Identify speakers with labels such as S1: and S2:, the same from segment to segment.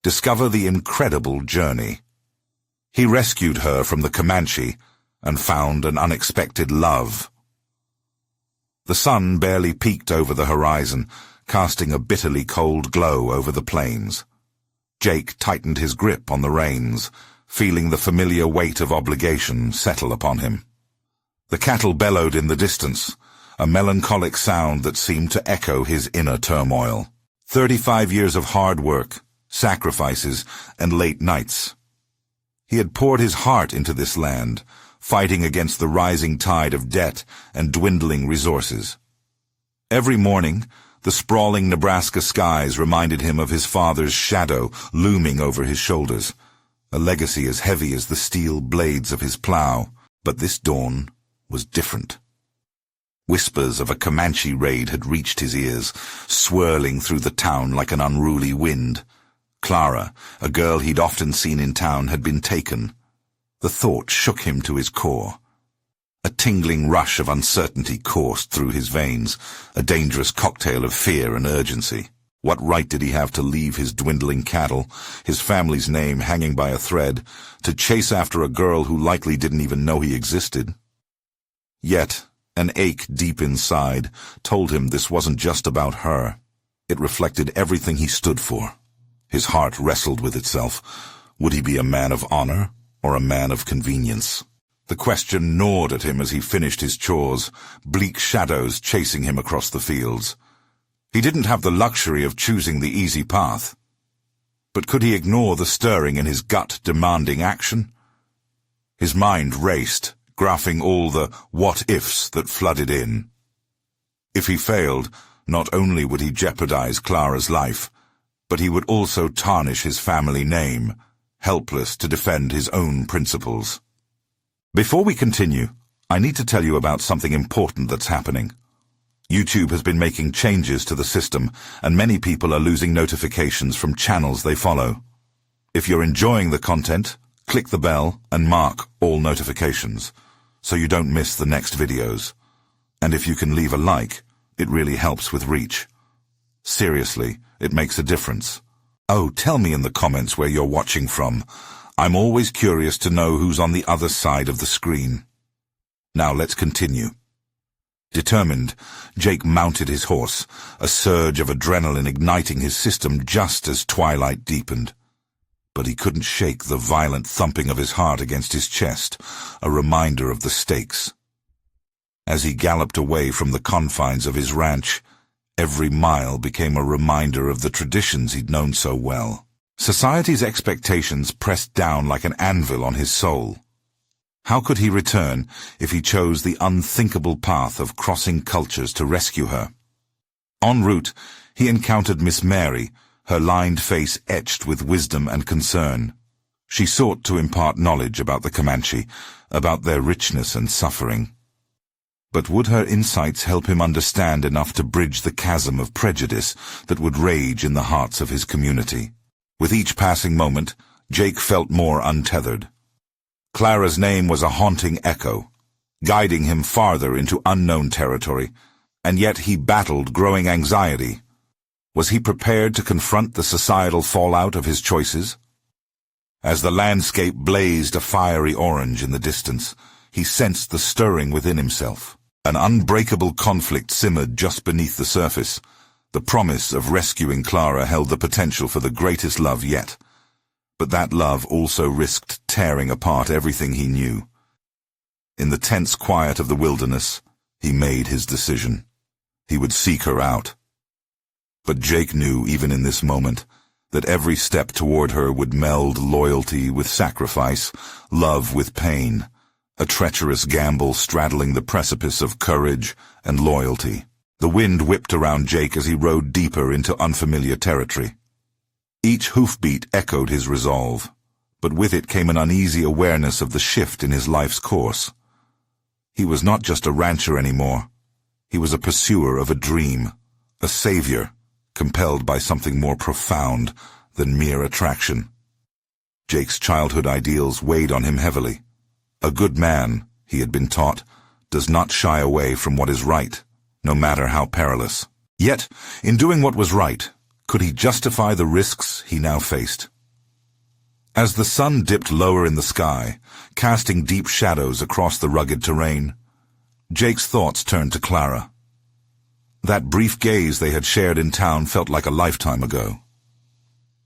S1: discover the incredible journey. He rescued her from the Comanche and found an unexpected love. The sun barely peeked over the horizon, casting a bitterly cold glow over the plains. Jake tightened his grip on the reins, feeling the familiar weight of obligation settle upon him. The cattle bellowed in the distance, a melancholic sound that seemed to echo his inner turmoil. 35 years of hard work, sacrifices, and late nights. He had poured his heart into this land, fighting against the rising tide of debt and dwindling resources. Every morning, the sprawling Nebraska skies reminded him of his father's shadow looming over his shoulders, a legacy as heavy as the steel blades of his plow. But this dawn was different. Whispers of a Comanche raid had reached his ears, swirling through the town like an unruly wind. Clara, a girl he'd often seen in town, had been taken. The thought shook him to his core. A tingling rush of uncertainty coursed through his veins, a dangerous cocktail of fear and urgency. What right did he have to leave his dwindling cattle, his family's name hanging by a thread, to chase after a girl who likely didn't even know he existed? Yet, an ache deep inside told him this wasn't just about her. It reflected everything he stood for. His heart wrestled with itself. Would he be a man of honor or a man of convenience? The question gnawed at him as he finished his chores, bleak shadows chasing him across the fields. He didn't have the luxury of choosing the easy path. But could he ignore the stirring in his gut demanding action? His mind raced, graphing all the what-ifs that flooded in. If he failed, not only would he jeopardize Clara's life, but he would also tarnish his family name, helpless to defend his own principles. Before we continue, I need to tell you about something important that's happening. YouTube has been making changes to the system, and many people are losing notifications from channels they follow. If you're enjoying the content, click the bell and mark all notifications, so you don't miss the next videos. And if you can leave a like, it really helps with reach. Seriously, it makes a difference. Oh, tell me in the comments where you're watching from. I'm always curious to know who's on the other side of the screen. Now let's continue. Determined, Jake mounted his horse, a surge of adrenaline igniting his system just as twilight deepened. But he couldn't shake the violent thumping of his heart against his chest, a reminder of the stakes. As he galloped away from the confines of his ranch, every mile became a reminder of the traditions he'd known so well. Society's expectations pressed down like an anvil on his soul. How could he return if he chose the unthinkable path of crossing cultures to rescue her? En route, he encountered Miss Mary, her lined face etched with wisdom and concern. She sought to impart knowledge about the Comanche, about their richness and suffering. But would her insights help him understand enough to bridge the chasm of prejudice that would rage in the hearts of his community? With each passing moment, Jake felt more untethered. Clara's name was a haunting echo, guiding him farther into unknown territory, and yet he battled growing anxiety. Was he prepared to confront the societal fallout of his choices? As the landscape blazed a fiery orange in the distance, he sensed the stirring within himself. An unbreakable conflict simmered just beneath the surface. The promise of rescuing Clara held the potential for the greatest love yet. But that love also risked tearing apart everything he knew. In the tense quiet of the wilderness, he made his decision. He would seek her out. But Jake knew, even in this moment, that every step toward her would meld loyalty with sacrifice, love with pain, a treacherous gamble straddling the precipice of courage and loyalty. The wind whipped around Jake as he rode deeper into unfamiliar territory. Each hoofbeat echoed his resolve, but with it came an uneasy awareness of the shift in his life's course. He was not just a rancher anymore. He was a pursuer of a dream, a savior, compelled by something more profound than mere attraction. Jake's childhood ideals weighed on him heavily. A good man, he had been taught, does not shy away from what is right, no matter how perilous. Yet, in doing what was right, Could he justify the risks he now faced? As the sun dipped lower in the sky, casting deep shadows across the rugged terrain, Jake's thoughts turned to Clara. That brief gaze they had shared in town felt like a lifetime ago.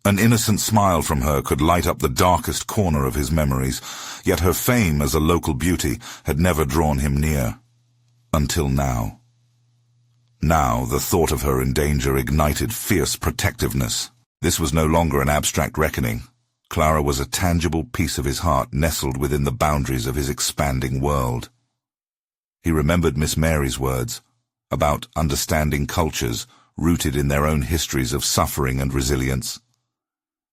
S1: An innocent smile from her could light up the darkest corner of his memories, yet her fame as a local beauty had never drawn him near. Until now. Now, the thought of her in danger ignited fierce protectiveness. This was no longer an abstract reckoning. Clara was a tangible piece of his heart nestled within the boundaries of his expanding world. He remembered Miss Mary's words about understanding cultures rooted in their own histories of suffering and resilience.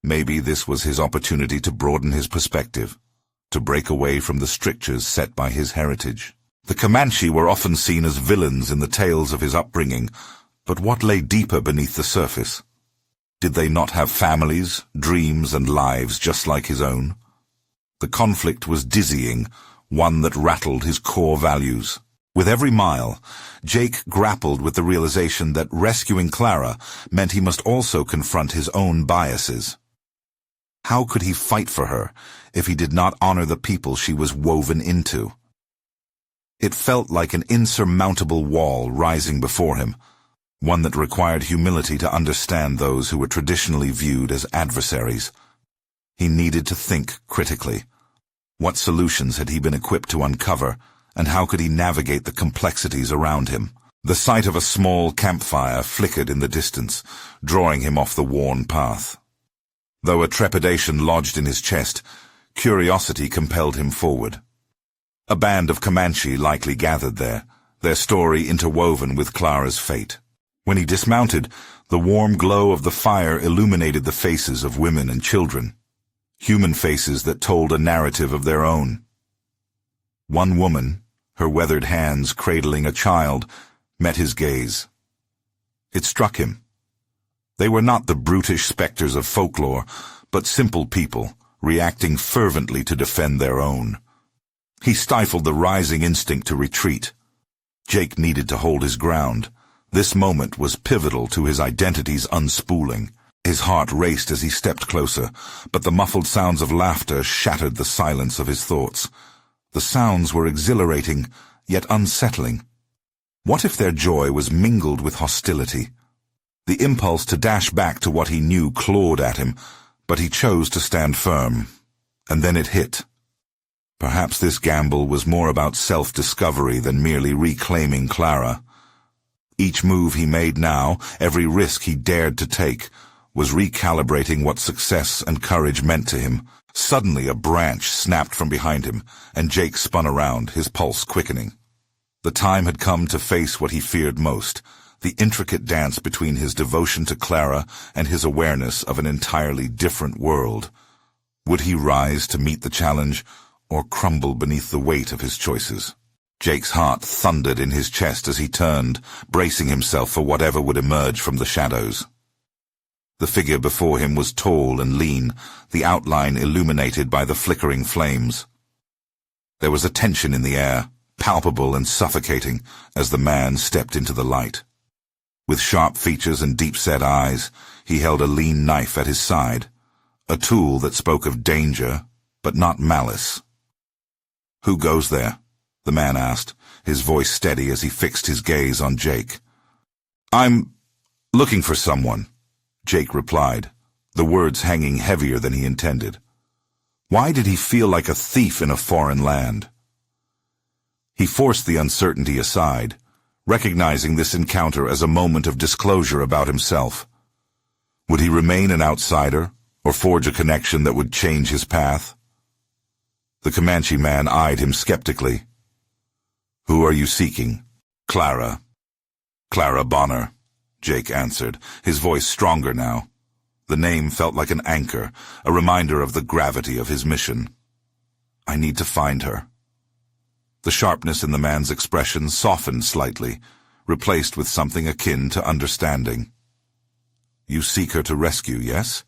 S1: Maybe this was his opportunity to broaden his perspective, to break away from the strictures set by his heritage. The Comanche were often seen as villains in the tales of his upbringing, but what lay deeper beneath the surface? Did they not have families, dreams, and lives just like his own? The conflict was dizzying, one that rattled his core values. With every mile, Jake grappled with the realization that rescuing Clara meant he must also confront his own biases. How could he fight for her if he did not honor the people she was woven into? It felt like an insurmountable wall rising before him, one that required humility to understand those who were traditionally viewed as adversaries. He needed to think critically. What solutions had he been equipped to uncover, and how could he navigate the complexities around him? The sight of a small campfire flickered in the distance, drawing him off the worn path. Though a trepidation lodged in his chest, curiosity compelled him forward. A band of Comanche likely gathered there, their story interwoven with Clara's fate. When he dismounted, the warm glow of the fire illuminated the faces of women and children, human faces that told a narrative of their own. One woman, her weathered hands cradling a child, met his gaze. It struck him. They were not the brutish specters of folklore, but simple people, reacting fervently to defend their own. He stifled the rising instinct to retreat. Jake needed to hold his ground. This moment was pivotal to his identity's unspooling. His heart raced as he stepped closer, but the muffled sounds of laughter shattered the silence of his thoughts. The sounds were exhilarating, yet unsettling. What if their joy was mingled with hostility? The impulse to dash back to what he knew clawed at him, but he chose to stand firm. And then it hit. Perhaps this gamble was more about self-discovery than merely reclaiming Clara. Each move he made now, every risk he dared to take, was recalibrating what success and courage meant to him. Suddenly a branch snapped from behind him, and Jake spun around, his pulse quickening. The time had come to face what he feared most, the intricate dance between his devotion to Clara and his awareness of an entirely different world. Would he rise to meet the challenge, or crumble beneath the weight of his choices? Jake's heart thundered in his chest as he turned, bracing himself for whatever would emerge from the shadows. The figure before him was tall and lean, the outline illuminated by the flickering flames. There was a tension in the air, palpable and suffocating, as the man stepped into the light. With sharp features and deep-set eyes, he held a lean knife at his side, a tool that spoke of danger, but not malice. "Who goes there?" the man asked, his voice steady as he fixed his gaze on Jake. "I'm looking for someone," Jake replied, the words hanging heavier than he intended. Why did he feel like a thief in a foreign land? He forced the uncertainty aside, recognizing this encounter as a moment of disclosure about himself. Would he remain an outsider, or forge a connection that would change his path? The Comanche man eyed him skeptically. "Who are you seeking?" "Clara. Clara Bonner," Jake answered, his voice stronger now. The name felt like an anchor, a reminder of the gravity of his mission. "I need to find her." The sharpness in the man's expression softened slightly, replaced with something akin to understanding. "You seek her to rescue, yes?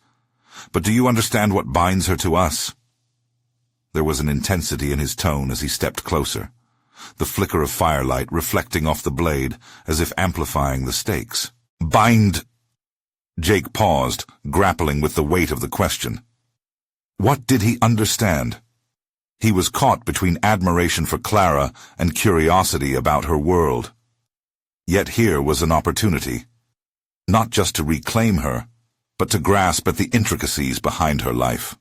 S1: But do you understand what binds her to us?" There was an intensity in his tone as he stepped closer, the flicker of firelight reflecting off the blade as if amplifying the stakes. "Bind..." Jake paused, grappling with the weight of the question. What did he understand? He was caught between admiration for Clara and curiosity about her world. Yet here was an opportunity, not just to reclaim her, but to grasp at the intricacies behind her life.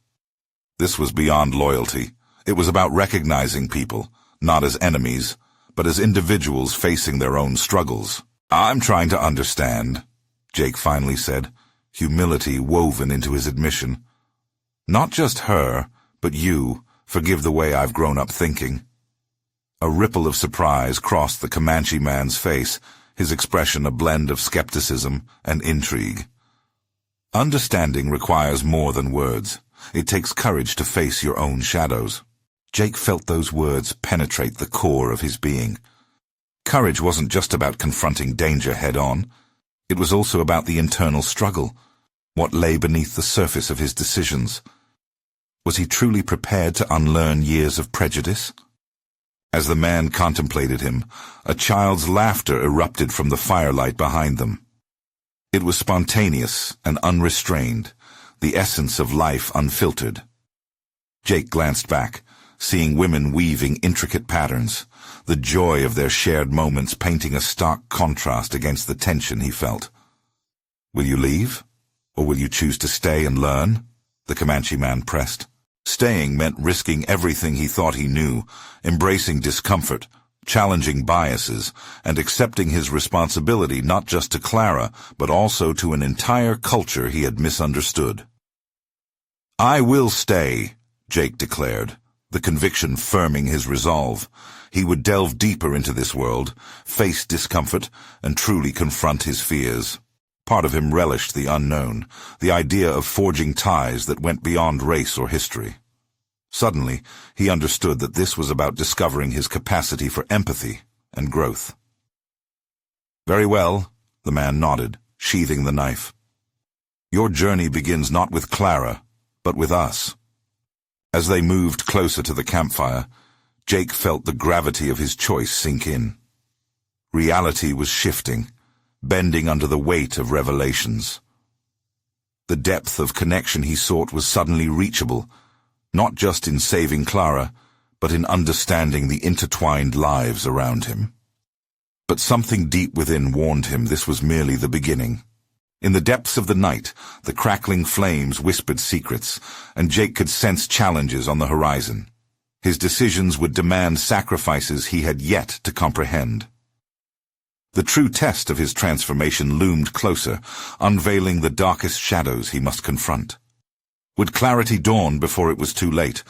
S1: This was beyond loyalty. It was about recognizing people, not as enemies, but as individuals facing their own struggles. I'm trying to understand, Jake finally said, humility woven into his admission. Not just her, but you. Forgive the way I've grown up thinking. A ripple of surprise crossed the Comanche man's face, his expression a blend of skepticism and intrigue. Understanding requires more than words. It takes courage to face your own shadows. Jake felt those words penetrate the core of his being. Courage wasn't just about confronting danger head-on. It was also about the internal struggle, what lay beneath the surface of his decisions. Was he truly prepared to unlearn years of prejudice? As the man contemplated him, a child's laughter erupted from the firelight behind them. It was spontaneous and unrestrained, the essence of life unfiltered. Jake glanced back, seeing women weaving intricate patterns, the joy of their shared moments painting a stark contrast against the tension he felt. Will you leave? Or will you choose to stay and learn? The Comanche man pressed. Staying meant risking everything he thought he knew, embracing discomfort, challenging biases, and accepting his responsibility not just to Clara, but also to an entire culture he had misunderstood. I will stay, Jake declared, the conviction firming his resolve. He would delve deeper into this world, face discomfort, and truly confront his fears. Part of him relished the unknown, the idea of forging ties that went beyond race or history. Suddenly, he understood that this was about discovering his capacity for empathy and growth. Very well, the man nodded, sheathing the knife. Your journey begins not with Clara, but with us. As they moved closer to the campfire, Jake felt the gravity of his choice sink in. Reality was shifting, bending under the weight of revelations. The depth of connection he sought was suddenly reachable, not just in saving Clara, but in understanding the intertwined lives around him. But something deep within warned him this was merely the beginning. In the depths of the night, the crackling flames whispered secrets, and Jake could sense challenges on the horizon. His decisions would demand sacrifices he had yet to comprehend. The true test of his transformation loomed closer, unveiling the darkest shadows he must confront. Would clarity dawn before it was too late,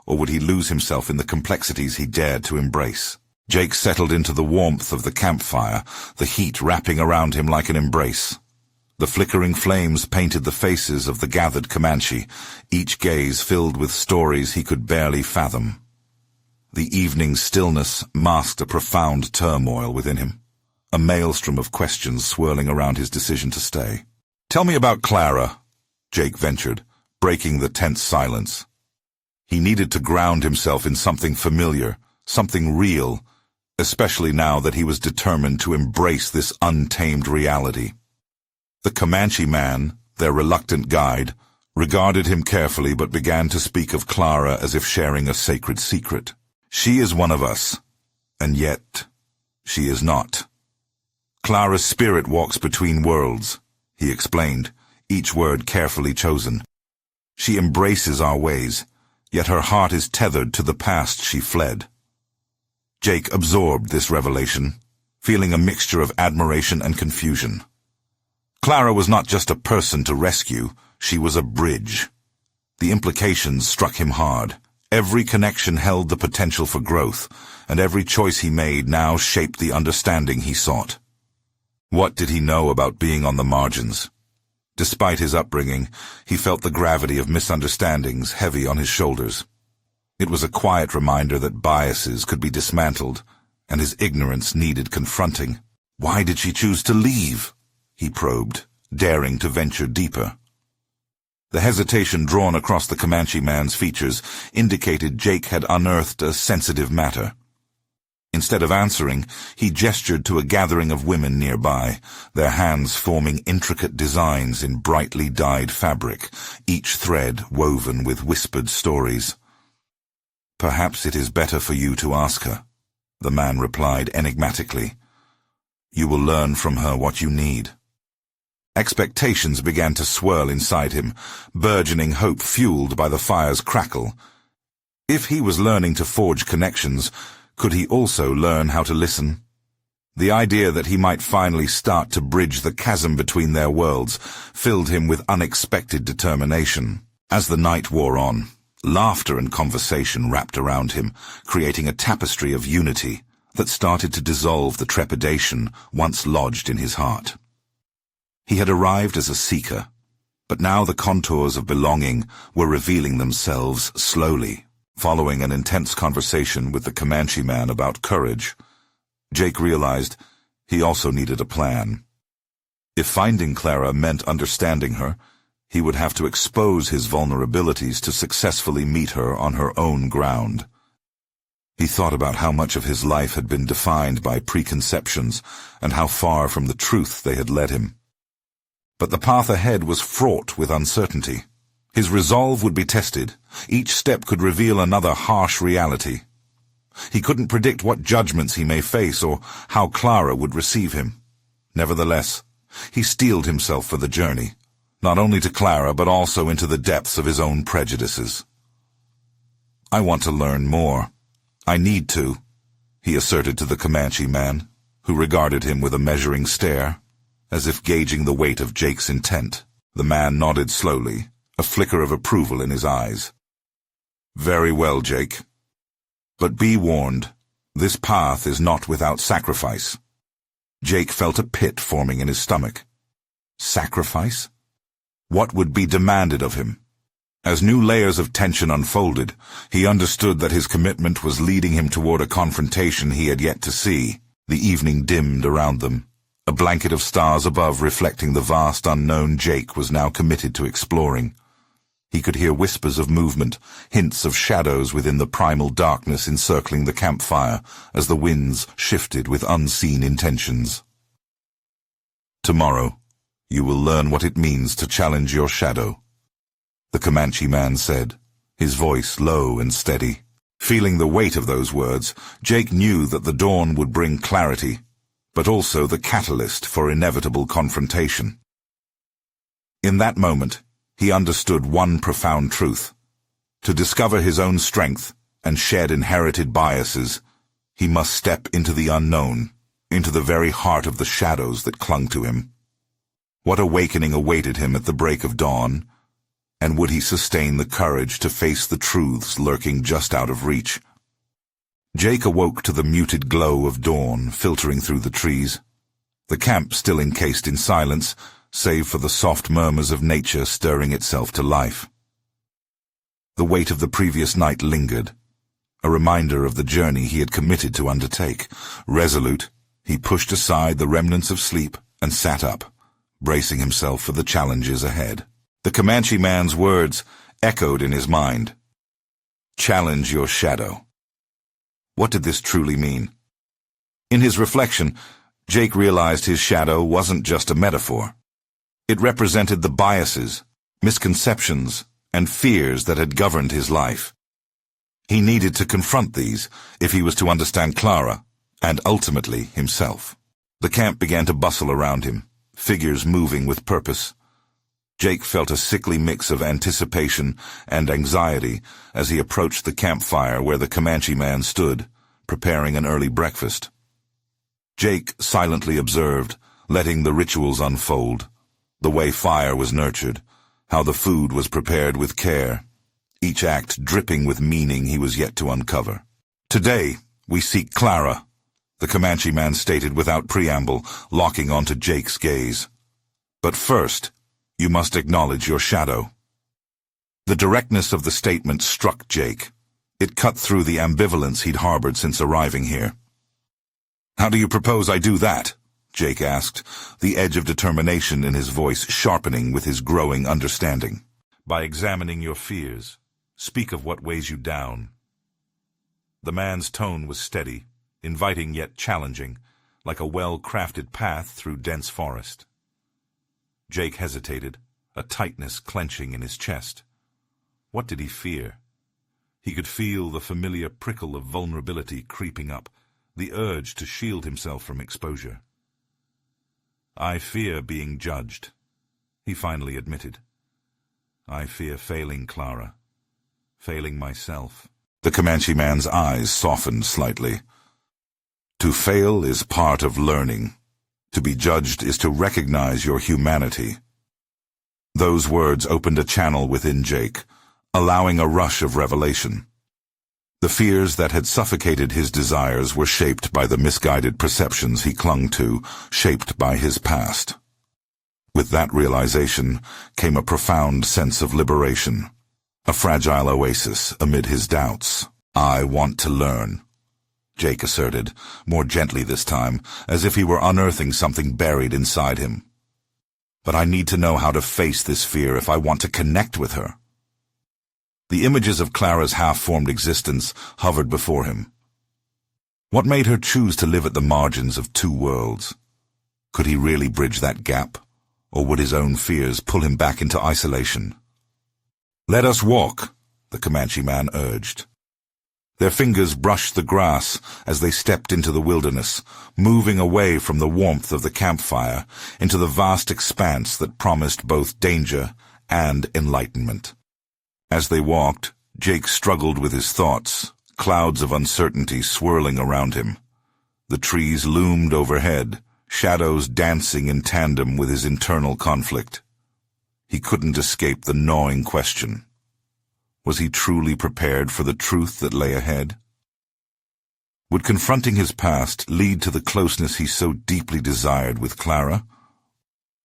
S1: or would he lose himself in the complexities he dared to embrace? Jake settled into the warmth of the campfire, the heat wrapping around him like an embrace. The flickering flames painted the faces of the gathered Comanche, each gaze filled with stories he could barely fathom. The evening's stillness masked a profound turmoil within him, a maelstrom of questions swirling around his decision to stay. Tell me about Clara, Jake ventured, breaking the tense silence. He needed to ground himself in something familiar, something real, especially now that he was determined to embrace this untamed reality. The Comanche man, their reluctant guide, regarded him carefully but began to speak of Clara as if sharing a sacred secret. She is one of us, and yet she is not. Clara's spirit walks between worlds, he explained, each word carefully chosen. She embraces our ways, yet her heart is tethered to the past she fled. Jake absorbed this revelation, feeling a mixture of admiration and confusion. Clara was not just a person to rescue, she was a bridge. The implications struck him hard. Every connection held the potential for growth, and every choice he made now shaped the understanding he sought. What did he know about being on the margins? Despite his upbringing, he felt the gravity of misunderstandings heavy on his shoulders. It was a quiet reminder that biases could be dismantled, and his ignorance needed confronting. Why did she choose to leave? He probed, daring to venture deeper. The hesitation drawn across the Comanche man's features indicated Jake had unearthed a sensitive matter. Instead of answering, he gestured to a gathering of women nearby, their hands forming intricate designs in brightly dyed fabric, each thread woven with whispered stories. "Perhaps it is better for you to ask her," the man replied enigmatically. "You will learn from her what you need." Expectations began to swirl inside him, burgeoning hope fueled by the fire's crackle. If he was learning to forge connections, could he also learn how to listen? The idea that he might finally start to bridge the chasm between their worlds filled him with unexpected determination. As the night wore on, laughter and conversation wrapped around him, creating a tapestry of unity that started to dissolve the trepidation once lodged in his heart. He had arrived as a seeker, but now the contours of belonging were revealing themselves slowly. Following an intense conversation with the Comanche man about courage, Jake realized he also needed a plan. If finding Clara meant understanding her, he would have to expose his vulnerabilities to successfully meet her on her own ground. He thought about how much of his life had been defined by preconceptions and how far from the truth they had led him. But the path ahead was fraught with uncertainty. His resolve would be tested. Each step could reveal another harsh reality. He couldn't predict what judgments he may face or how Clara would receive him. Nevertheless, he steeled himself for the journey, not only to Clara but also into the depths of his own prejudices. "I want to learn more. I need to," he asserted to the Comanche man, who regarded him with a measuring stare, as if gauging the weight of Jake's intent. The man nodded slowly, a flicker of approval in his eyes. "Very well, Jake. But be warned, this path is not without sacrifice." Jake felt a pit forming in his stomach. Sacrifice? What would be demanded of him? As new layers of tension unfolded, he understood that his commitment was leading him toward a confrontation he had yet to see. The evening dimmed around them, a blanket of stars above reflecting the vast unknown Jake was now committed to exploring. He could hear whispers of movement, hints of shadows within the primal darkness encircling the campfire as the winds shifted with unseen intentions. "Tomorrow, you will learn what it means to challenge your shadow," the Comanche man said, his voice low and steady. Feeling the weight of those words, Jake knew that the dawn would bring clarity, but also the catalyst for inevitable confrontation. In that moment, he understood one profound truth. To discover his own strength and shed inherited biases, he must step into the unknown, into the very heart of the shadows that clung to him. What awakening awaited him at the break of dawn, and would he sustain the courage to face the truths lurking just out of reach? Jake awoke to the muted glow of dawn filtering through the trees, the camp still encased in silence, save for the soft murmurs of nature stirring itself to life. The weight of the previous night lingered, a reminder of the journey he had committed to undertake. Resolute, he pushed aside the remnants of sleep and sat up, bracing himself for the challenges ahead. The Comanche man's words echoed in his mind. Challenge your shadow. What did this truly mean? In his reflection, Jake realized his shadow wasn't just a metaphor. It represented the biases, misconceptions, and fears that had governed his life. He needed to confront these if he was to understand Clara, and ultimately himself. The camp began to bustle around him, figures moving with purpose. Jake felt a sickly mix of anticipation and anxiety as he approached the campfire where the Comanche man stood, preparing an early breakfast. Jake silently observed, letting the rituals unfold. The way fire was nurtured, how the food was prepared with care, each act dripping with meaning he was yet to uncover. Today, we seek Clara, the Comanche man stated without preamble, locking onto Jake's gaze. But first, you must acknowledge your shadow. The directness of the statement struck Jake. It cut through the ambivalence he'd harbored since arriving here. How do you propose I do that? Jake asked, the edge of determination in his voice sharpening with his growing understanding. By examining your fears. Speak of what weighs you down. The man's tone was steady, inviting yet challenging, like a well-crafted path through dense forest. Jake hesitated, a tightness clenching in his chest. What did he fear? He could feel the familiar prickle of vulnerability creeping up, the urge to shield himself from exposure. "I fear being judged," he finally admitted. "I fear failing Clara, failing myself." The Comanche man's eyes softened slightly. "To fail is part of learning. To be judged is to recognize your humanity." Those words opened a channel within Jake, allowing a rush of revelation. The fears that had suffocated his desires were shaped by the misguided perceptions he clung to, shaped by his past. With that realization came a profound sense of liberation, a fragile oasis amid his doubts. "I want to learn," Jake asserted, more gently this time, as if he were unearthing something buried inside him. "But I need to know how to face this fear if I want to connect with her." The images of Clara's half-formed existence hovered before him. What made her choose to live at the margins of two worlds? Could he really bridge that gap, or would his own fears pull him back into isolation? "Let us walk," the Comanche man urged. Their fingers brushed the grass as they stepped into the wilderness, moving away from the warmth of the campfire into the vast expanse that promised both danger and enlightenment. As they walked, Jake struggled with his thoughts, clouds of uncertainty swirling around him. The trees loomed overhead, shadows dancing in tandem with his internal conflict. He couldn't escape the gnawing question. Was he truly prepared for the truth that lay ahead? Would confronting his past lead to the closeness he so deeply desired with Clara?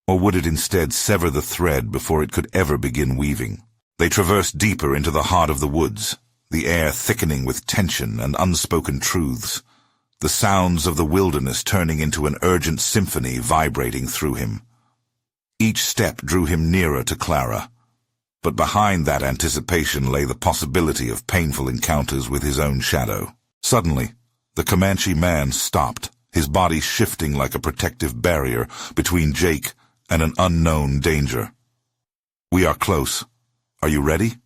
S1: Or would it instead sever the thread before it could ever begin weaving? They traversed deeper into the heart of the woods, the air thickening with tension and unspoken truths, the sounds of the wilderness turning into an urgent symphony vibrating through him. Each step drew him nearer to Clara, but behind that anticipation lay the possibility of painful encounters with his own shadow. Suddenly, the Comanche man stopped, his body shifting like a protective barrier between Jake and an unknown danger. "We are close. Are you ready?"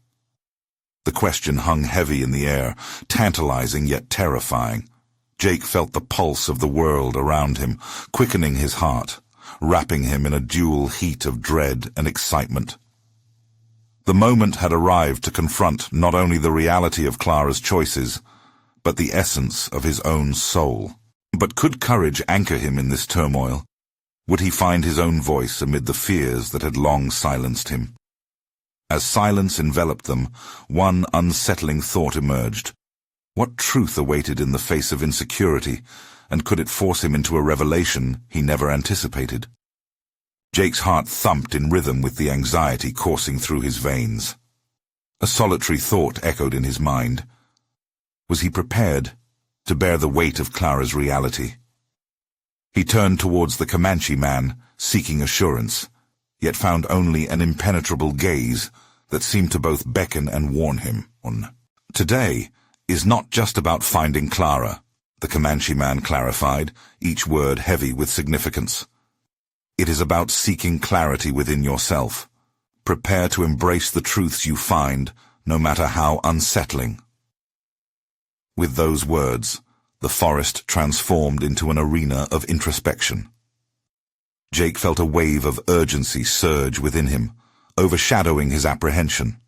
S1: The question hung heavy in the air, tantalizing yet terrifying. Jake felt the pulse of the world around him, quickening his heart, wrapping him in a dual heat of dread and excitement. The moment had arrived to confront not only the reality of Clara's choices, but the essence of his own soul. But could courage anchor him in this turmoil? Would he find his own voice amid the fears that had long silenced him? As silence enveloped them, one unsettling thought emerged. What truth awaited in the face of insecurity, and could it force him into a revelation he never anticipated? Jake's heart thumped in rhythm with the anxiety coursing through his veins. A solitary thought echoed in his mind. Was he prepared to bear the weight of Clara's reality? He turned towards the Comanche man, seeking assurance, yet found only an impenetrable gaze that seemed to both beckon and warn him. "Today is not just about finding Clara," the Comanche man clarified, each word heavy with significance. "It is about seeking clarity within yourself. Prepare to embrace the truths you find, no matter how unsettling." With those words, the forest transformed into an arena of introspection. Jake felt a wave of urgency surge within him, overshadowing his apprehension.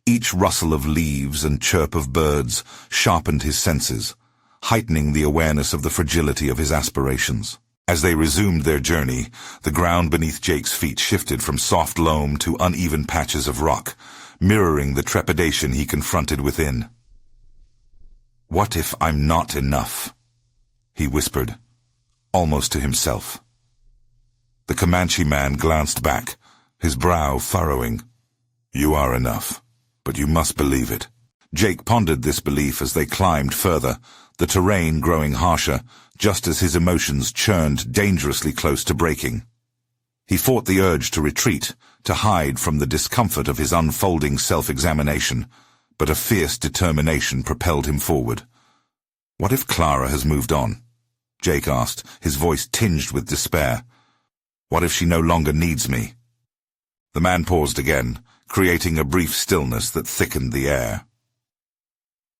S1: Each rustle of leaves and chirp of birds sharpened his senses, heightening the awareness of the fragility of his aspirations. As they resumed their journey, the ground beneath Jake's feet shifted from soft loam to uneven patches of rock, mirroring the trepidation he confronted within. "What if I'm not enough?" he whispered, almost to himself. The Comanche man glanced back, his brow furrowing. "You are enough, but you must believe it." Jake pondered this belief as they climbed further, the terrain growing harsher, just as his emotions churned dangerously close to breaking. He fought the urge to retreat, to hide from the discomfort of his unfolding self-examination, but a fierce determination propelled him forward. What if Clara has moved on? Jake asked, his voice tinged with despair. What if she no longer needs me? The man paused again, creating a brief stillness that thickened the air.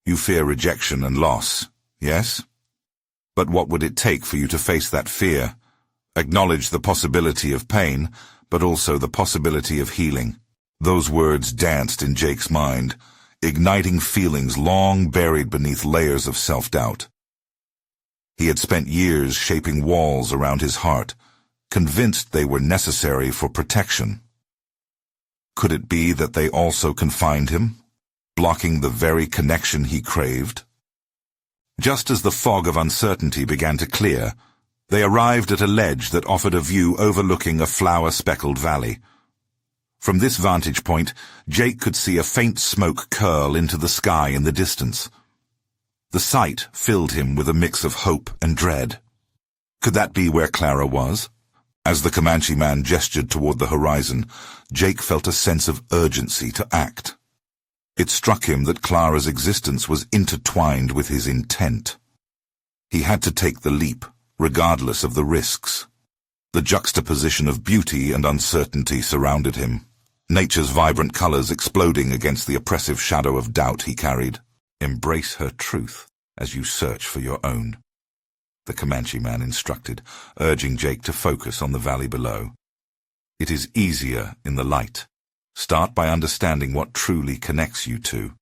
S1: You fear rejection and loss, yes? But what would it take for you to face that fear? Acknowledge the possibility of pain, but also the possibility of healing. Those words danced in Jake's mind, igniting feelings long buried beneath layers of self-doubt. He had spent years shaping walls around his heart, convinced they were necessary for protection. Could it be that they also confined him, blocking the very connection he craved? Just as the fog of uncertainty began to clear, they arrived at a ledge that offered a view overlooking a flower-speckled valley. From this vantage point, Jake could see a faint smoke curl into the sky in the distance. The sight filled him with a mix of hope and dread. Could that be where Clara was? As the Comanche man gestured toward the horizon, Jake felt a sense of urgency to act. It struck him that Clara's existence was intertwined with his intent. He had to take the leap, regardless of the risks. The juxtaposition of beauty and uncertainty surrounded him, nature's vibrant colors exploding against the oppressive shadow of doubt he carried. Embrace her truth as you search for your own, the Comanche man instructed, urging Jake to focus on the valley below. It is easier in the light. Start by understanding what truly connects you two.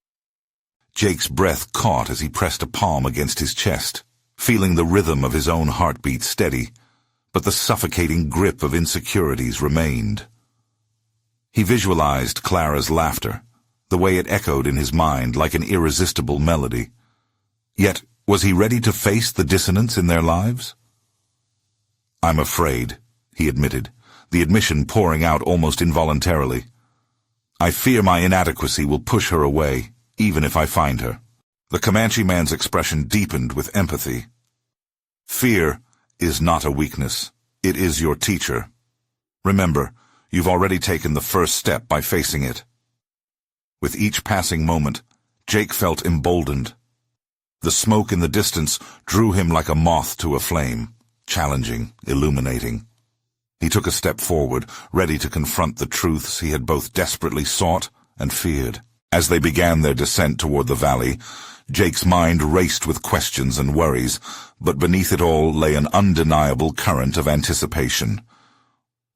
S1: Jake's breath caught as he pressed a palm against his chest, feeling the rhythm of his own heartbeat steady, but the suffocating grip of insecurities remained. He visualized Clara's laughter, the way it echoed in his mind like an irresistible melody. Yet, was he ready to face the dissonance in their lives? I'm afraid, he admitted, the admission pouring out almost involuntarily. I fear my inadequacy will push her away, even if I find her. The Comanche man's expression deepened with empathy. Fear is not a weakness. It is your teacher. Remember, you've already taken the first step by facing it. With each passing moment, Jake felt emboldened. The smoke in the distance drew him like a moth to a flame, challenging, illuminating. He took a step forward, ready to confront the truths he had both desperately sought and feared. As they began their descent toward the valley, Jake's mind raced with questions and worries, but beneath it all lay an undeniable current of anticipation.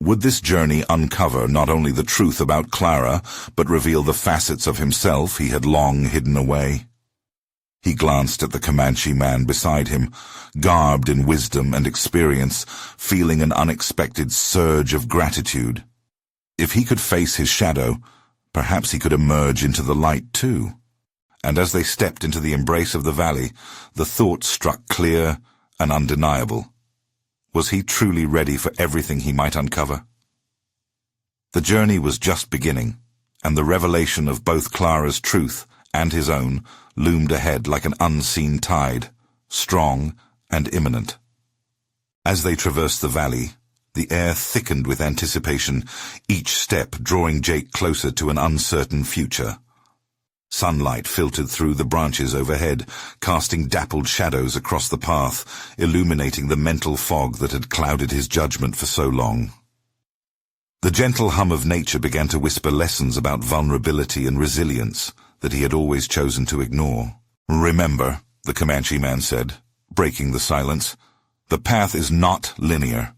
S1: Would this journey uncover not only the truth about Clara, but reveal the facets of himself he had long hidden away? He glanced at the Comanche man beside him, garbed in wisdom and experience, feeling an unexpected surge of gratitude. If he could face his shadow, perhaps he could emerge into the light too. And as they stepped into the embrace of the valley, the thought struck clear and undeniable. Was he truly ready for everything he might uncover? The journey was just beginning, and the revelation of both Clara's truth and his own loomed ahead like an unseen tide, strong and imminent. As they traversed the valley, the air thickened with anticipation, each step drawing Jake closer to an uncertain future. Sunlight filtered through the branches overhead, casting dappled shadows across the path, illuminating the mental fog that had clouded his judgment for so long. The gentle hum of nature began to whisper lessons about vulnerability and resilience that he had always chosen to ignore. Remember, the Comanche man said, breaking the silence, the path is not linear.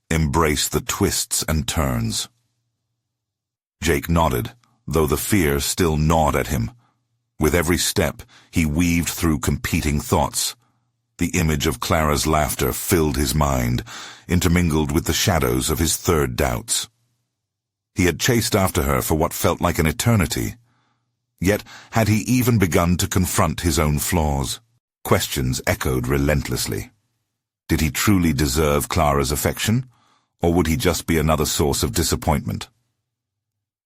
S1: Embrace the twists and turns. Jake nodded, though the fear still gnawed at him. With every step, he weaved through competing thoughts. The image of Clara's laughter filled his mind, intermingled with the shadows of his third doubts. He had chased after her for what felt like an eternity. Yet had he even begun to confront his own flaws? Questions echoed relentlessly. Did he truly deserve Clara's affection, or would he just be another source of disappointment?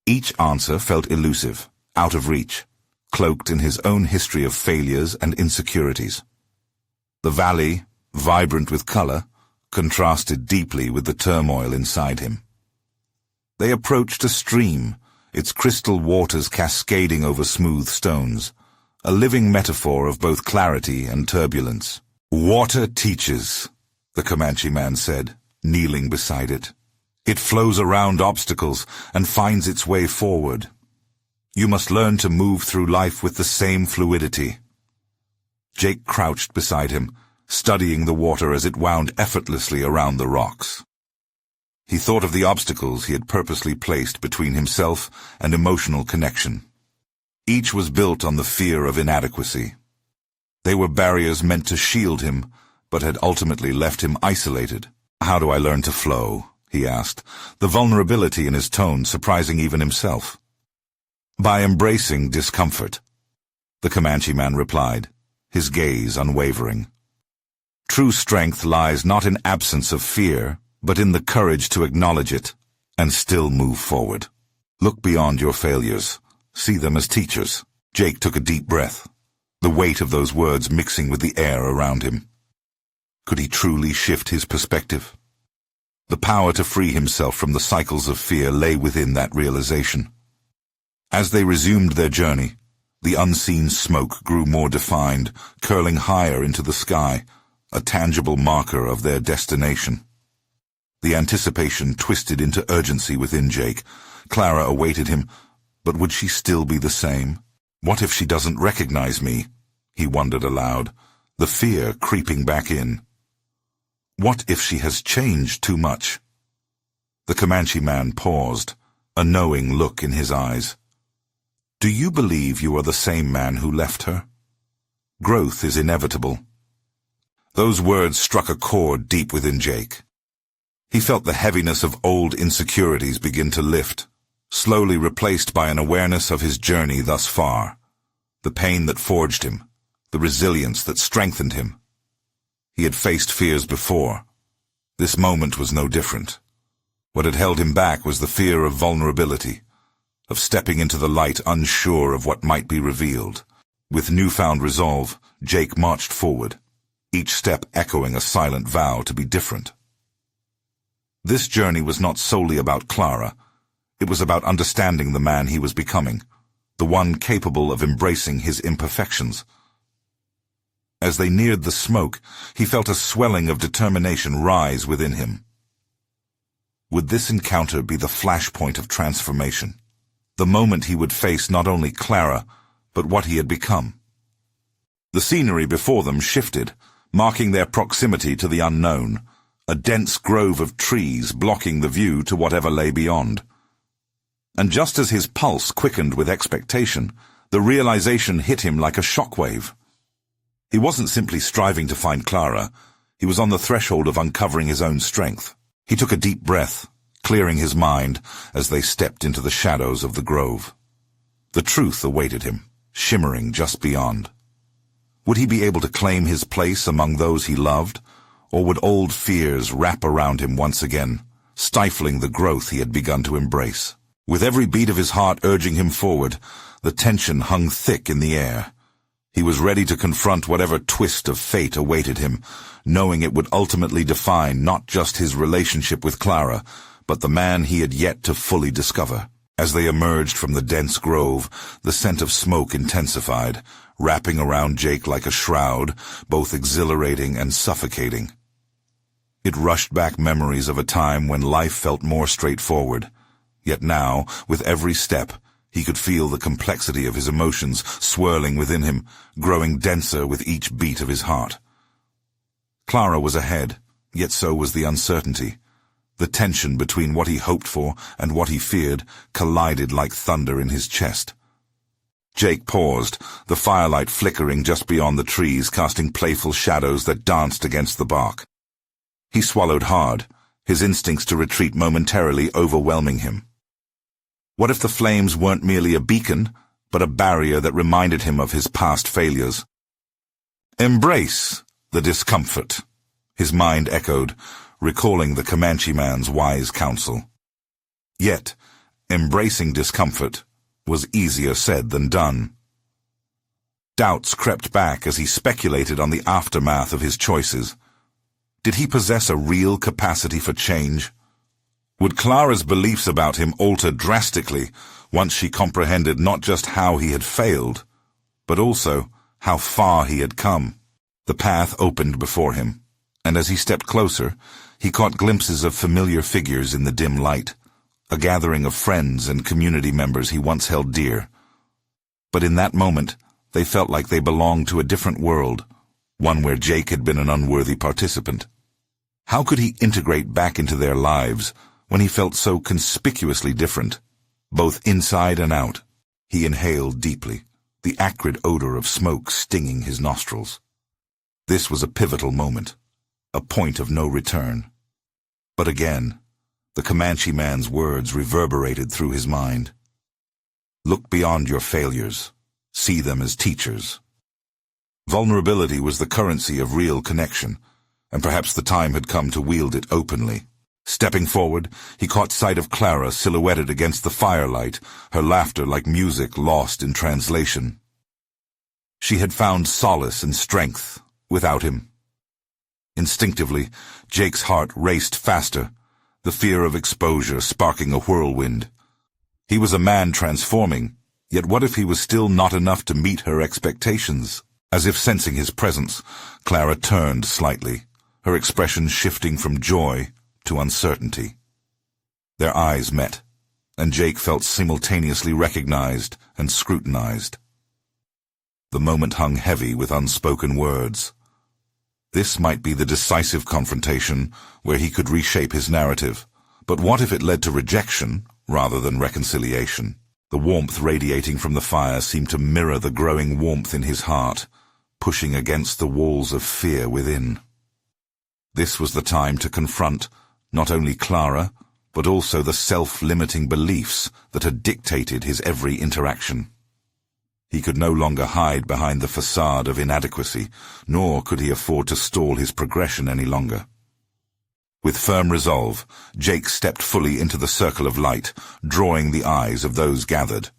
S1: Each answer felt elusive, out of reach, cloaked in his own history of failures and insecurities. The valley, vibrant with color, contrasted deeply with the turmoil inside him. They approached a stream, its crystal waters cascading over smooth stones, a living metaphor of both clarity and turbulence. "Water teaches," the Comanche man said, kneeling beside it. "It flows around obstacles and finds its way forward. You must learn to move through life with the same fluidity." Jake crouched beside him, studying the water as it wound effortlessly around the rocks. He thought of the obstacles he had purposely placed between himself and emotional connection. Each was built on the fear of inadequacy. They were barriers meant to shield him, but had ultimately left him isolated. "How do I learn to flow?" he asked, the vulnerability in his tone surprising even himself. "By embracing discomfort," the Comanche man replied, his gaze unwavering. "True strength lies not in absence of fear, but in the courage to acknowledge it and still move forward. Look beyond your failures. See them as teachers." Jake took a deep breath, the weight of those words mixing with the air around him. Could he truly shift his perspective? The power to free himself from the cycles of fear lay within that realization. As they resumed their journey, the unseen smoke grew more defined, curling higher into the sky, a tangible marker of their destination. The anticipation twisted into urgency within Jake. Clara awaited him, but would she still be the same? "What if she doesn't recognize me?" he wondered aloud, the fear creeping back in. "What if she has changed too much?" The Comanche man paused, a knowing look in his eyes. "Do you believe you are the same man who left her? Growth is inevitable." Those words struck a chord deep within Jake. He felt the heaviness of old insecurities begin to lift, slowly replaced by an awareness of his journey thus far, the pain that forged him, the resilience that strengthened him. He had faced fears before. This moment was no different. What had held him back was the fear of vulnerability, of stepping into the light unsure of what might be revealed. With newfound resolve, Jake marched forward, each step echoing a silent vow to be different. This journey was not solely about Clara. It was about understanding the man he was becoming, the one capable of embracing his imperfections. As they neared the smoke, he felt a swelling of determination rise within him. Would this encounter be the flashpoint of transformation? The moment he would face not only Clara, but what he had become. The scenery before them shifted, marking their proximity to the unknown, a dense grove of trees blocking the view to whatever lay beyond. And just as his pulse quickened with expectation, the realization hit him like a shockwave. He wasn't simply striving to find Clara, he was on the threshold of uncovering his own strength. He took a deep breath, clearing his mind as they stepped into the shadows of the grove. The truth awaited him, shimmering just beyond. Would he be able to claim his place among those he loved, or would old fears wrap around him once again, stifling the growth he had begun to embrace? With every beat of his heart urging him forward, the tension hung thick in the air. He was ready to confront whatever twist of fate awaited him, knowing it would ultimately define not just his relationship with Clara, but the man he had yet to fully discover. As they emerged from the dense grove, the scent of smoke intensified, wrapping around Jake like a shroud, both exhilarating and suffocating. It rushed back memories of a time when life felt more straightforward. Yet now, with every step, he could feel the complexity of his emotions swirling within him, growing denser with each beat of his heart. Clara was ahead, yet so was the uncertainty. The tension between what he hoped for and what he feared collided like thunder in his chest. Jake paused, the firelight flickering just beyond the trees, casting playful shadows that danced against the bark. He swallowed hard, his instincts to retreat momentarily overwhelming him. What if the flames weren't merely a beacon, but a barrier that reminded him of his past failures? "Embrace the discomfort," his mind echoed, recalling the Comanche man's wise counsel. Yet, embracing discomfort was easier said than done. Doubts crept back as he speculated on the aftermath of his choices. Did he possess a real capacity for change? Would Clara's beliefs about him alter drastically once she comprehended not just how he had failed, but also how far he had come. The path opened before him, and as he stepped closer, he caught glimpses of familiar figures in the dim light, a gathering of friends and community members he once held dear. But in that moment, they felt like they belonged to a different world, one where Jake had been an unworthy participant. How could he integrate back into their lives when he felt so conspicuously different, both inside and out? He inhaled deeply, the acrid odor of smoke stinging his nostrils. This was a pivotal moment, a point of no return. But again, the Comanche man's words reverberated through his mind. Look beyond your failures. See them as teachers. Vulnerability was the currency of real connection, and perhaps the time had come to wield it openly. Stepping forward, he caught sight of Clara silhouetted against the firelight, her laughter like music lost in translation. She had found solace and strength without him. Instinctively, Jake's heart raced faster, the fear of exposure sparking a whirlwind. He was a man transforming, yet what if he was still not enough to meet her expectations? As if sensing his presence, Clara turned slightly, her expression shifting from joy to uncertainty. Their eyes met, and Jake felt simultaneously recognized and scrutinized. The moment hung heavy with unspoken words. This might be the decisive confrontation where he could reshape his narrative, but what if it led to rejection rather than reconciliation? The warmth radiating from the fire seemed to mirror the growing warmth in his heart, pushing against the walls of fear within. This was the time to confront not only Clara, but also the self-limiting beliefs that had dictated his every interaction. He could no longer hide behind the facade of inadequacy, nor could he afford to stall his progression any longer. With firm resolve, Jake stepped fully into the circle of light, drawing the eyes of those gathered.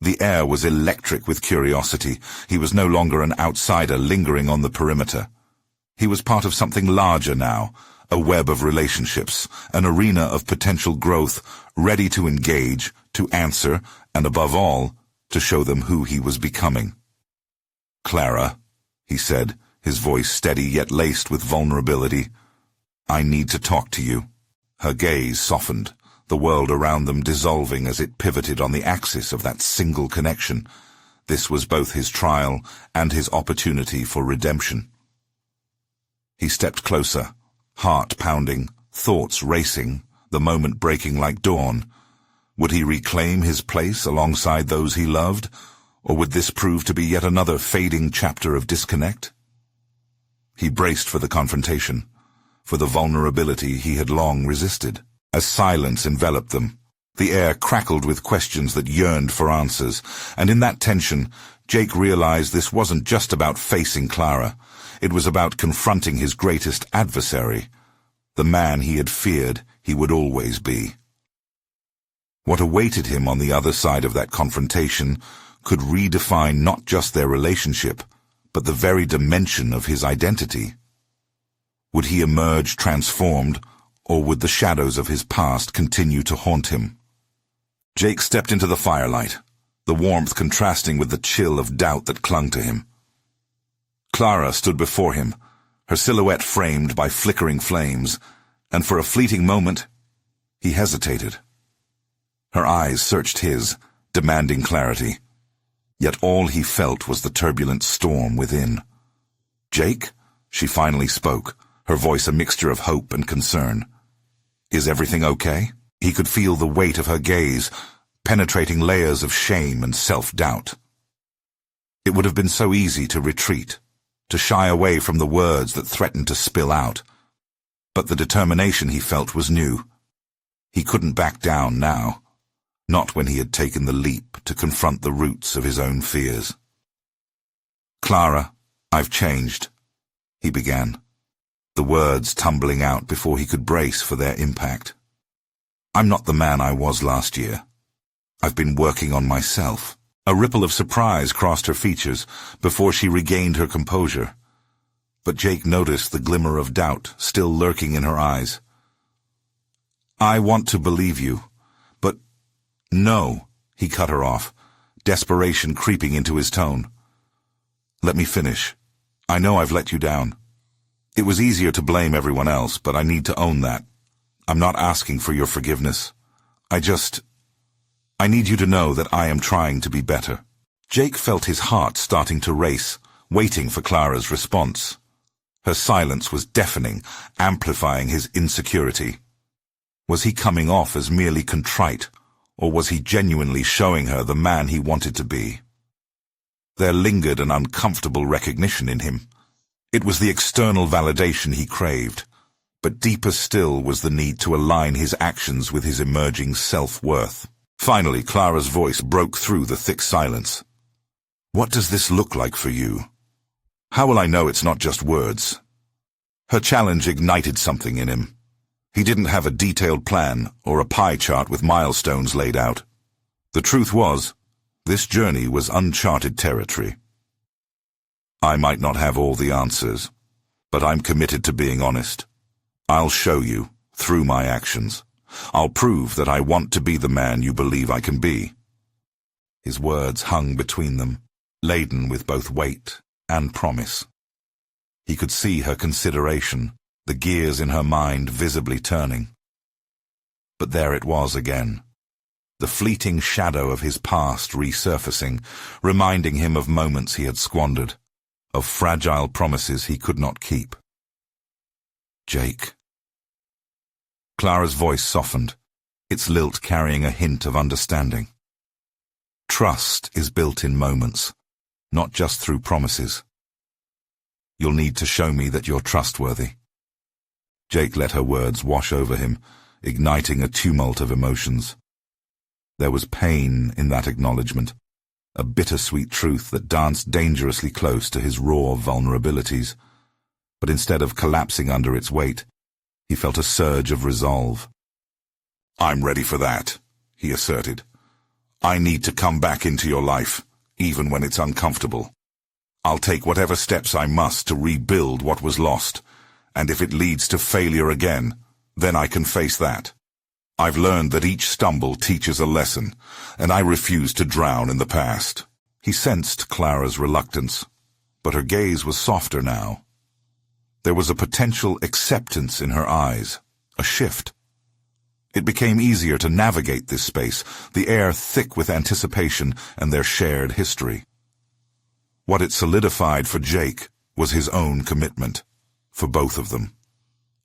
S1: The air was electric with curiosity. He was no longer an outsider lingering on the perimeter. He was part of something larger now, a web of relationships, an arena of potential growth, ready to engage, to answer, and above all, to show them who he was becoming. "Clara," he said, his voice steady yet laced with vulnerability, "I need to talk to you." Her gaze softened, the world around them dissolving as it pivoted on the axis of that single connection. This was both his trial and his opportunity for redemption. He stepped closer, heart pounding, thoughts racing, the moment breaking like dawn. Would he reclaim his place alongside those he loved, or would this prove to be yet another fading chapter of disconnect? He braced for the confrontation, for the vulnerability he had long resisted. As silence enveloped them, the air crackled with questions that yearned for answers, and in that tension, Jake realized this wasn't just about facing Clara. It was about confronting his greatest adversary, the man he had feared he would always be. What awaited him on the other side of that confrontation could redefine not just their relationship, but the very dimension of his identity. Would he emerge transformed, or would the shadows of his past continue to haunt him? Jake stepped into the firelight, the warmth contrasting with the chill of doubt that clung to him. Clara stood before him, her silhouette framed by flickering flames, and for a fleeting moment, he hesitated. Her eyes searched his, demanding clarity. Yet all he felt was the turbulent storm within. "Jake?" She finally spoke, her voice a mixture of hope and concern. "Is everything okay?" He could feel the weight of her gaze, penetrating layers of shame and self-doubt. It would have been so easy to retreat, to shy away from the words that threatened to spill out. But the determination he felt was new. He couldn't back down now. Not when he had taken the leap to confront the roots of his own fears. "Clara, I've changed," he began, the words tumbling out before he could brace for their impact. "I'm not the man I was last year. I've been working on myself." A ripple of surprise crossed her features before she regained her composure. But Jake noticed the glimmer of doubt still lurking in her eyes. "I want to believe you. "No," he cut her off, desperation creeping into his tone. Let me finish. I know I've let you down. It was easier to blame everyone else, but I need to own that. I'm not asking for your forgiveness. I need you to know that I am trying to be better." Jake felt his heart starting to race, waiting for Clara's response. Her silence was deafening, amplifying his insecurity. Was he coming off as merely contrite, or was he genuinely showing her the man he wanted to be? There lingered an uncomfortable recognition in him. It was the external validation he craved, but deeper still was the need to align his actions with his emerging self-worth. Finally, Clara's voice broke through the thick silence. "What does this look like for you? How will I know it's not just words?" Her challenge ignited something in him. He didn't have a detailed plan or a pie chart with milestones laid out. The truth was, this journey was uncharted territory. "I might not have all the answers, but I'm committed to being honest. I'll show you, through my actions. I'll prove that I want to be the man you believe I can be." His words hung between them, laden with both weight and promise. He could see her consideration, the gears in her mind visibly turning. But there it was again, the fleeting shadow of his past resurfacing, reminding him of moments he had squandered, of fragile promises he could not keep. "Jake." Clara's voice softened, its lilt carrying a hint of understanding. "Trust is built in moments, not just through promises. You'll need to show me that you're trustworthy." Jake let her words wash over him, igniting a tumult of emotions. There was pain in that acknowledgement, a bittersweet truth that danced dangerously close to his raw vulnerabilities. But instead of collapsing under its weight, he felt a surge of resolve. "I'm ready for that," he asserted. "I need to come back into your life, even when it's uncomfortable. I'll take whatever steps I must to rebuild what was lost, and if it leads to failure again, then I can face that. I've learned that each stumble teaches a lesson, and I refuse to drown in the past." He sensed Clara's reluctance, but her gaze was softer now. There was a potential acceptance in her eyes, a shift. It became easier to navigate this space, the air thick with anticipation and their shared history. What it solidified for Jake was his own commitment, for both of them.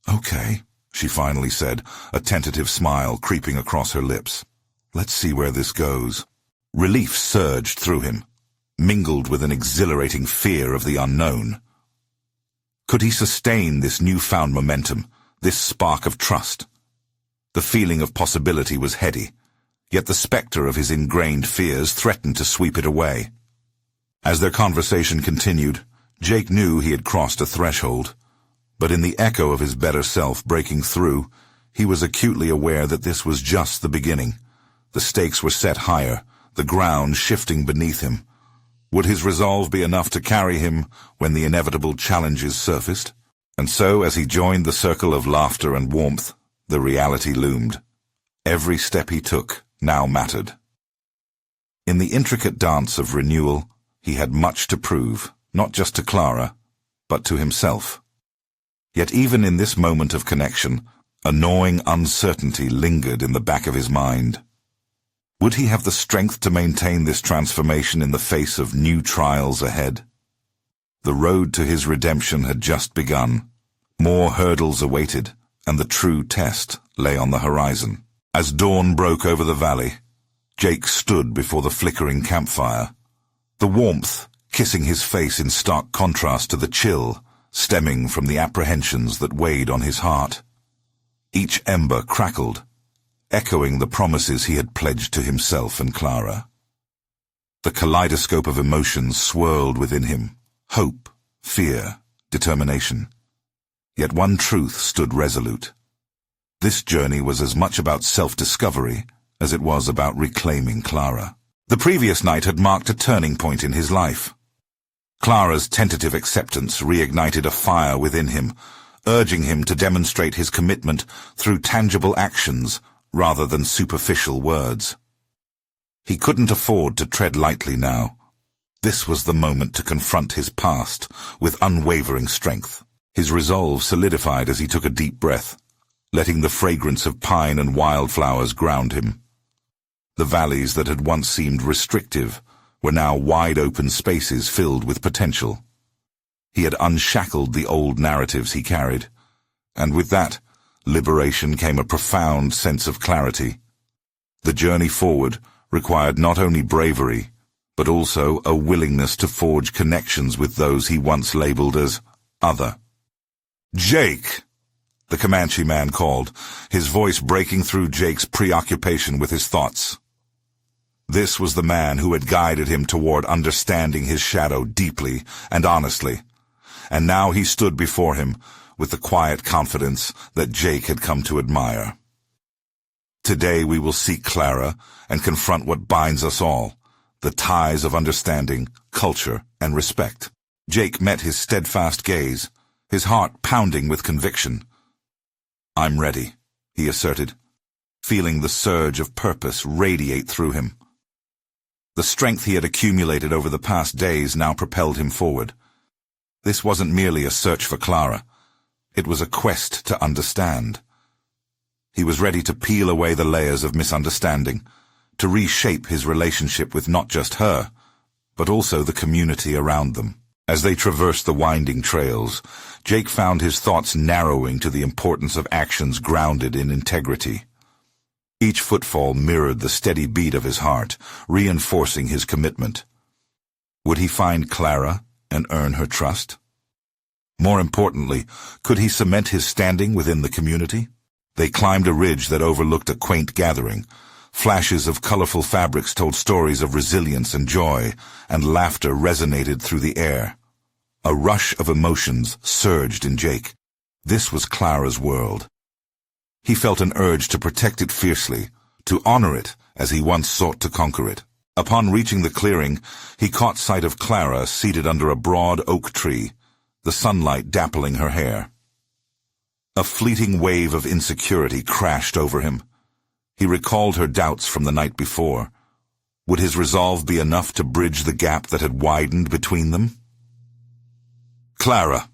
S1: "Okay," she finally said, a tentative smile creeping across her lips. "Let's see where this goes." Relief surged through him, mingled with an exhilarating fear of the unknown. Could he sustain this newfound momentum, this spark of trust? The feeling of possibility was heady, yet the spectre of his ingrained fears threatened to sweep it away. As their conversation continued, Jake knew he had crossed a threshold, but in the echo of his better self breaking through, he was acutely aware that this was just the beginning. The stakes were set higher, the ground shifting beneath him. Would his resolve be enough to carry him when the inevitable challenges surfaced? And so, as he joined the circle of laughter and warmth, the reality loomed. Every step he took now mattered. In the intricate dance of renewal, he had much to prove, not just to Clara, but to himself. Yet even in this moment of connection, a gnawing uncertainty lingered in the back of his mind. Would he have the strength to maintain this transformation in the face of new trials ahead? The road to his redemption had just begun. More hurdles awaited, and the true test lay on the horizon. As dawn broke over the valley, Jake stood before the flickering campfire, the warmth kissing his face in stark contrast to the chill stemming from the apprehensions that weighed on his heart. Each ember crackled, echoing the promises he had pledged to himself and Clara. The kaleidoscope of emotions swirled within him, hope, fear, determination. Yet one truth stood resolute. This journey was as much about self-discovery as it was about reclaiming Clara. The previous night had marked a turning point in his life. Clara's tentative acceptance reignited a fire within him, urging him to demonstrate his commitment through tangible actions rather than superficial words. He couldn't afford to tread lightly now. This was the moment to confront his past with unwavering strength. His resolve solidified as he took a deep breath, letting the fragrance of pine and wildflowers ground him. The valleys that had once seemed restrictive were now wide-open spaces filled with potential. He had unshackled the old narratives he carried, and with that liberation came a profound sense of clarity. The journey forward required not only bravery, but also a willingness to forge connections with those he once labeled as other. "Jake!" the Comanche man called, his voice breaking through Jake's preoccupation with his thoughts. This was the man who had guided him toward understanding his shadow deeply and honestly, and now he stood before him with the quiet confidence that Jake had come to admire. Today we will seek Clara and confront what binds us all, the ties of understanding, culture, and respect. Jake met his steadfast gaze, his heart pounding with conviction. "I'm ready," he asserted, feeling the surge of purpose radiate through him. The strength he had accumulated over the past days now propelled him forward. This wasn't merely a search for Clara. It was a quest to understand. He was ready to peel away the layers of misunderstanding, to reshape his relationship with not just her, but also the community around them. As they traversed the winding trails, Jake found his thoughts narrowing to the importance of actions grounded in integrity. Each footfall mirrored the steady beat of his heart, reinforcing his commitment. Would he find Clara and earn her trust? More importantly, could he cement his standing within the community? They climbed a ridge that overlooked a quaint gathering. Flashes of colorful fabrics told stories of resilience and joy, and laughter resonated through the air. A rush of emotions surged in Jake. This was Clara's world. He felt an urge to protect it fiercely, to honor it as he once sought to conquer it. Upon reaching the clearing, he caught sight of Clara seated under a broad oak tree, the sunlight dappling her hair. A fleeting wave of insecurity crashed over him. He recalled her doubts from the night before. Would his resolve be enough to bridge the gap that had widened between them? "Clara,"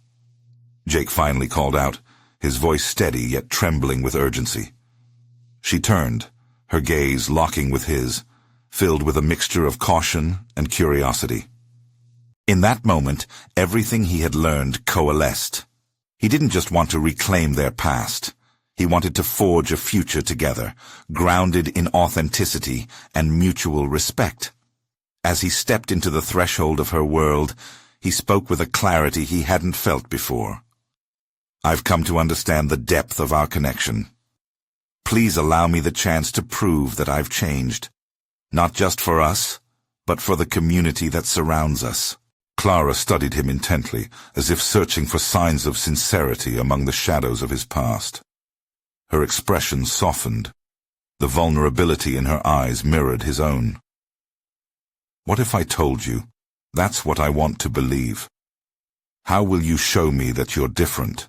S1: Jake finally called out, his voice steady yet trembling with urgency. She turned, her gaze locking with his, filled with a mixture of caution and curiosity. In that moment, everything he had learned coalesced. He didn't just want to reclaim their past. He wanted to forge a future together, grounded in authenticity and mutual respect. As he stepped into the threshold of her world, he spoke with a clarity he hadn't felt before. "I've come to understand the depth of our connection. Please allow me the chance to prove that I've changed, not just for us, but for the community that surrounds us." Clara studied him intently, as if searching for signs of sincerity among the shadows of his past. Her expression softened. The vulnerability in her eyes mirrored his own. "What if I told you, that's what I want to believe? How will you show me that you're different?"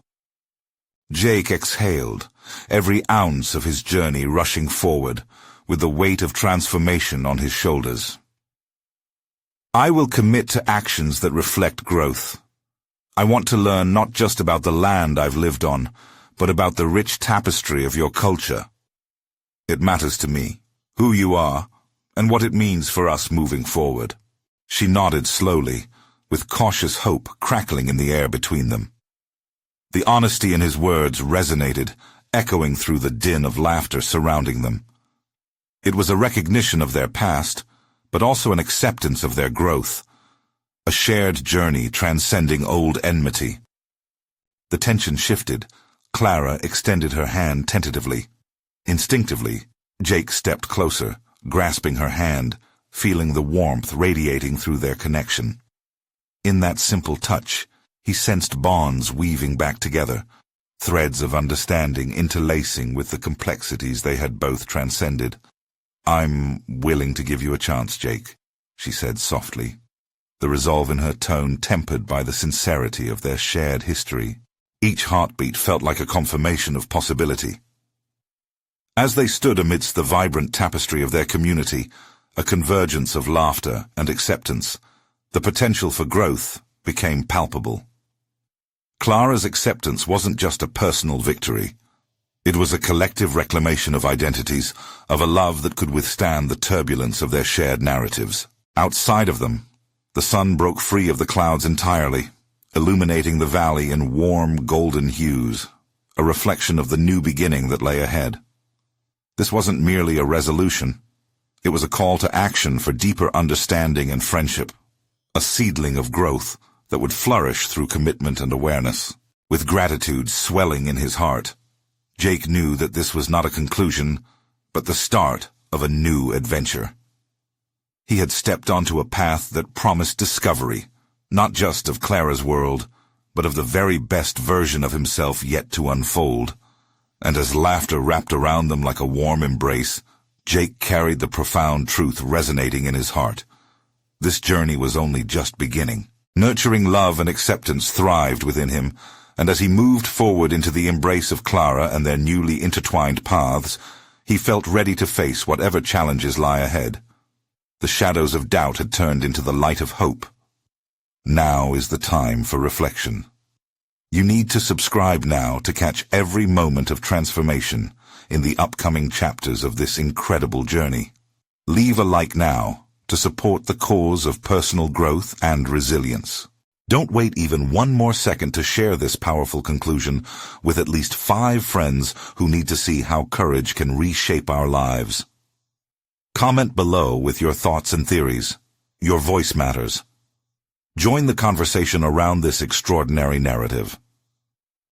S1: Jake exhaled, every ounce of his journey rushing forward, with the weight of transformation on his shoulders. "I will commit to actions that reflect growth. I want to learn not just about the land I've lived on, but about the rich tapestry of your culture. It matters to me, who you are, and what it means for us moving forward." She nodded slowly, with cautious hope crackling in the air between them. The honesty in his words resonated, echoing through the din of laughter surrounding them. It was a recognition of their past, but also an acceptance of their growth, a shared journey transcending old enmity. The tension shifted. Clara extended her hand tentatively. Instinctively, Jake stepped closer, grasping her hand, feeling the warmth radiating through their connection. In that simple touch, he sensed bonds weaving back together, threads of understanding interlacing with the complexities they had both transcended. "I'm willing to give you a chance, Jake," she said softly, the resolve in her tone tempered by the sincerity of their shared history. Each heartbeat felt like a confirmation of possibility. As they stood amidst the vibrant tapestry of their community, a convergence of laughter and acceptance, The potential for growth became palpable. Clara's acceptance wasn't just a personal victory. It was a collective reclamation of identities, of a love that could withstand the turbulence of their shared narratives. Outside of them, the sun broke free of the clouds entirely, illuminating the valley in warm golden hues, a reflection of the new beginning that lay ahead. This wasn't merely a resolution. It was a call to action for deeper understanding and friendship, a seedling of growth that would flourish through commitment and awareness. With gratitude swelling in his heart, Jake knew that this was not a conclusion, but the start of a new adventure. He had stepped onto a path that promised discovery, not just of Clara's world, but of the very best version of himself yet to unfold. And as laughter wrapped around them like a warm embrace, Jake carried the profound truth resonating in his heart. This journey was only just beginning. Nurturing love and acceptance thrived within him, and as he moved forward into the embrace of Clara and their newly intertwined paths, he felt ready to face whatever challenges lie ahead. The shadows of doubt had turned into the light of hope. Now is the time for reflection. You need to subscribe now to catch every moment of transformation in the upcoming chapters of this incredible journey. Leave a like now to support the cause of personal growth and resilience. Don't wait even one more second to share this powerful conclusion with at least 5 friends who need to see how courage can reshape our lives. Comment below with your thoughts and theories. Your voice matters. Join the conversation around this extraordinary narrative.